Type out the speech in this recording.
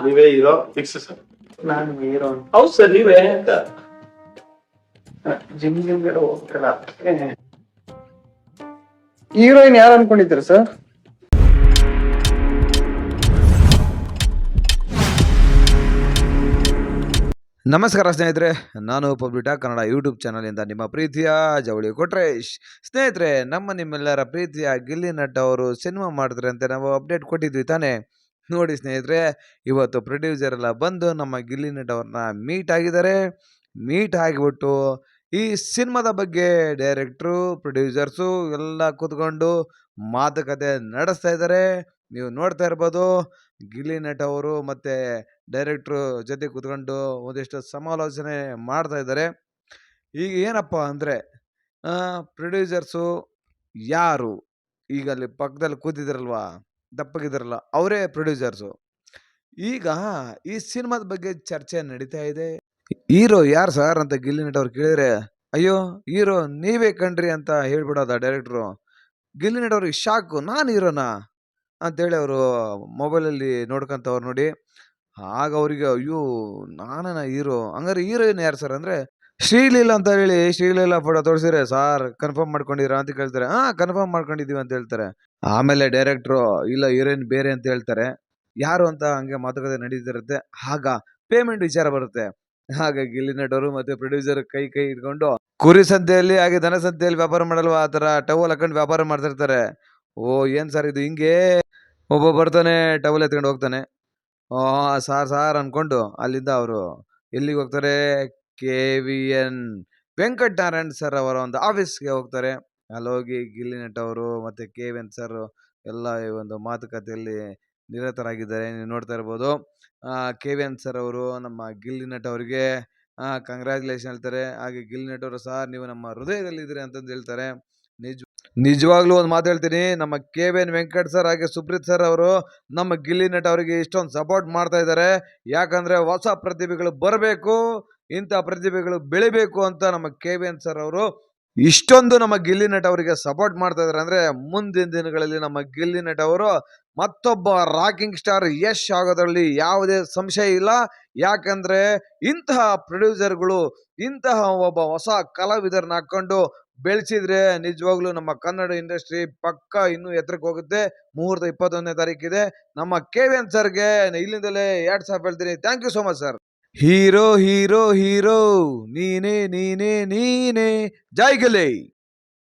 ನೀವೇ hero fix sir. ನಾನು hero ಹೌದು ಸರ್, ನೀವೇ ಅಂತ. ಜಿಮ್ ಹೋಗ್ತಿಲ್ಲ. ಹೀರೋಯಿನ್ ಯಾರು ಅನ್ಕೊಂಡಿದ್ದೀರಾ ಸರ್? ನಮಸ್ಕಾರ ಸ್ನೇಹಿತರೆ, ನಾನು ಪಬ್ಲಿಟಾ ಕನ್ನಡ ಯೂಟ್ಯೂಬ್ ಚಾನಲಿಂದ ನಿಮ್ಮ ಪ್ರೀತಿಯ ಜವಳಿ ಕೊಟ್ರೇಶ್. ಸ್ನೇಹಿತರೆ, ನಿಮ್ಮೆಲ್ಲರ ಪ್ರೀತಿಯ ಗಿಲ್ಲಿ ನಟ್ ಅವರು ಸಿನಿಮಾ ಮಾಡಿದ್ರೆ ಅಂತ ನಾವು ಅಪ್ಡೇಟ್ ಕೊಟ್ಟಿದ್ವಿ ತಾನೇ. ನೋಡಿ ಸ್ನೇಹಿತರೆ, ಇವತ್ತು ಪ್ರೊಡ್ಯೂಸರ್ ಎಲ್ಲ ಬಂದು ನಮ್ಮ ಗಿಲ್ಲಿ ನಟ್ ಅವ್ರನ್ನ ಮೀಟ್ ಆಗಿದ್ದಾರೆ. ಮೀಟ್ ಆಗಿಬಿಟ್ಟು ಈ ಸಿನಿಮಾದ ಬಗ್ಗೆ ಡೈರೆಕ್ಟ್ರು, ಪ್ರೊಡ್ಯೂಸರ್ಸು ಎಲ್ಲ ಕೂತ್ಕೊಂಡು ಮಾತುಕತೆ ನಡೆಸ್ತಾ ಇದ್ದಾರೆ. ನೀವು ನೋಡ್ತಾ ಇರ್ಬೋದು, ಗಿಲ್ಲಿ ನಟ್ ಅವರು ಮತ್ತು ಡೈರೆಕ್ಟ್ರು ಜೊತೆ ಕೂತ್ಕೊಂಡು ಒಂದಿಷ್ಟು ಸಮಾಲೋಚನೆ ಮಾಡ್ತಾ ಇದ್ದಾರೆ. ಈಗ ಏನಪ್ಪ ಅಂದರೆ, ಪ್ರೊಡ್ಯೂಸರ್ಸು ಯಾರು? ಈಗ ಅಲ್ಲಿ ಪಕ್ಕದಲ್ಲಿ ಕೂತಿದ್ರಲ್ವಾ, ದಪ್ಪಗಿದ್ರಲ್ಲ, ಅವರೇ ಪ್ರೊಡ್ಯೂಸರ್ಸು. ಈಗ ಈ ಸಿನಿಮಾದ ಬಗ್ಗೆ ಚರ್ಚೆ ನಡೀತಾ ಇದೆ. ಹೀರೋ ಯಾರು ಸರ್ ಅಂತ ಗಿಲ್ಲಿ ನಟ್ ಅವ್ರು ಕೇಳಿದ್ರೆ, ಅಯ್ಯೋ ಹೀರೋ ನೀವೇ ಕಣ್ರಿ ಅಂತ ಹೇಳ್ಬಿಡೋದ ಡೈರೆಕ್ಟ್ರು. ಗಿಲ್ಲಿ ನಟ್ ಅವ್ರಿಗೆ ಶಾಕು, ನಾನು ಹೀರೋನಾ ಅಂತೇಳಿ ಅವರು ಮೊಬೈಲಲ್ಲಿ ನೋಡ್ಕೊಂತವ್ರು ನೋಡಿ. ಆಗ ಅವರಿಗೆ ಅಯ್ಯೋ ನಾನೇನ ಹೀರೋ, ಹಂಗಾರೆ ಹೀರೋಯಿನ್ ಯಾರು ಸರ್ ಅಂದರೆ, ಶ್ರೀಲೀಲಾ ಅಂತ ಹೇಳಿ ಶ್ರೀಲೀಲಾ ಫೋಟೋ ತೋರಿಸಿದ್ರೆ, ಸಾರ್ ಕನ್ಫರ್ಮ್ ಮಾಡ್ಕೊಂಡಿರಾ ಅಂತ ಕೇಳ್ತಾರೆ. ಕನ್ಫರ್ಮ್ ಮಾಡ್ಕೊಂಡಿದ್ದೀವಿ ಅಂತ ಹೇಳ್ತಾರೆ. ಆಮೇಲೆ ಡೈರೆಕ್ಟ್ರು ಇಲ್ಲ ಹೀರೋಯಿನ್ ಬೇರೆ ಅಂತ ಹೇಳ್ತಾರೆ. ಯಾರು ಅಂತ ಹಂಗೆ ಮಾತುಕತೆ ನಡೀತಿರುತ್ತೆ. ಆಗ ಪೇಮೆಂಟ್ ವಿಚಾರ ಬರುತ್ತೆ. ಆಗ ಗಿಲ್ಲಿ ನಟ್ ಅವರು ಮತ್ತೆ ಪ್ರೊಡ್ಯೂಸರ್ ಕೈ ಇಟ್ಕೊಂಡು ಕುರಿ ಸಂತೆಯಲ್ಲಿ ಹಾಗೆ ದನ ಸಂತೆಯಲ್ಲಿ ವ್ಯಾಪಾರ ಮಾಡಲ್ವಾ, ಆ ಥರ ಟವಲ್ ಹಾಕೊಂಡು ವ್ಯಾಪಾರ ಮಾಡ್ತಿರ್ತಾರೆ. ಓ ಏನ್ ಸರ್ ಇದು ಹಿಂಗೆ? ಒಬ್ಬ ಬರ್ತಾನೆ, ಟವಲ್ ಎತ್ಕೊಂಡು ಹೋಗ್ತಾನೆ. ಸಾರ್ ಅನ್ಕೊಂಡು ಅಲ್ಲಿಂದ ಅವರು ಎಲ್ಲಿಗೆ ಹೋಗ್ತಾರೆ, KVN ವೆಂಕಟನಾರಾಯಣ್ ಸರ್ ಅವರ ಒಂದು ಆಫೀಸ್ಗೆ ಹೋಗ್ತಾರೆ. ಅಲ್ಲೋಗಿ ಗಿಲ್ಲಿ ನಟ್ ಅವರು ಮತ್ತು KVN ಸರ್ ಎಲ್ಲ ಈ ಒಂದು ಮಾತುಕತೆಯಲ್ಲಿ ನಿರತರಾಗಿದ್ದಾರೆ. ನೀವು ನೋಡ್ತಾ ಇರ್ಬೋದು. KVN ಸರ್ ಅವರು ನಮ್ಮ ಗಿಲ್ಲಿ ನಟ್ ಅವರಿಗೆ ಕಂಗ್ರ್ಯಾಚುಲೇಷನ್ ಹೇಳ್ತಾರೆ. ಹಾಗೆ ಗಿಲ್ಲಿ ನಟ್ ಅವರು, ಸಾರ್ ನೀವು ನಮ್ಮ ಹೃದಯದಲ್ಲಿದ್ದೀರಿ ಅಂತಂದು ಹೇಳ್ತಾರೆ. ನಿಜವಾಗ್ಲೂ ಒಂದು ಮಾತು ಹೇಳ್ತೀನಿ, ನಮ್ಮ KVN ವೆಂಕಟ್ ಸರ್ ಹಾಗೆ ಸುಪ್ರೀತ್ ಸರ್ ಅವರು ನಮ್ಮ ಗಿಲ್ಲಿ ನಟ್ ಅವರಿಗೆ ಇಷ್ಟೊಂದು ಸಪೋರ್ಟ್ ಮಾಡ್ತಾ ಇದ್ದಾರೆ. ಯಾಕಂದ್ರೆ ಹೊಸ ಪ್ರತಿಭೆಗಳು ಬರಬೇಕು, ಇಂಥ ಪ್ರತಿಭೆಗಳು ಬೆಳಿಬೇಕು ಅಂತ ನಮ್ಮ KVN ಸರ್ ಅವರು ಇಷ್ಟೊಂದು ನಮ್ಮ ಗಿಲ್ಲಿ ನಟ್ ಅವರಿಗೆ ಸಪೋರ್ಟ್ ಮಾಡ್ತಾ ಇದ್ದಾರೆ. ಅಂದ್ರೆ ಮುಂದಿನ ದಿನಗಳಲ್ಲಿ ನಮ್ಮ ಗಿಲ್ಲಿ ನಟ್ ಅವರು ಮತ್ತೊಬ್ಬ ರಾಕಿಂಗ್ ಸ್ಟಾರ್ ಯಶ್ ಆಗೋದ್ರಲ್ಲಿ ಯಾವುದೇ ಸಂಶಯ ಇಲ್ಲ. ಯಾಕಂದ್ರೆ ಇಂತಹ ಪ್ರೊಡ್ಯೂಸರ್ಗಳು ಇಂತಹ ಒಬ್ಬ ಹೊಸ ಕಲಾವಿದರನ್ನ ಹಾಕೊಂಡು ಬೆಳೆಸಿದ್ರೆ ನಿಜವಾಗ್ಲೂ ನಮ್ಮ ಕನ್ನಡ ಇಂಡಸ್ಟ್ರಿ ಪಕ್ಕ ಇನ್ನೂ ಎತ್ತರಕ್ಕೆ ಹೋಗುತ್ತೆ. ಮುಹೂರ್ತ 21ನೇ ತಾರೀಕಿದೆ. ನಮ್ಮ KVN ಸರ್ಗೆ ಇಲ್ಲಿಂದಲೇ 2 ಸಾವಿರ ಹೇಳ್ತೀನಿ. Thank you so much sir. Hero hero hero ನೀನೇ ನೀನೇ ನೀನೇ, ಜೈ ಗಿಲ್ಲಿ.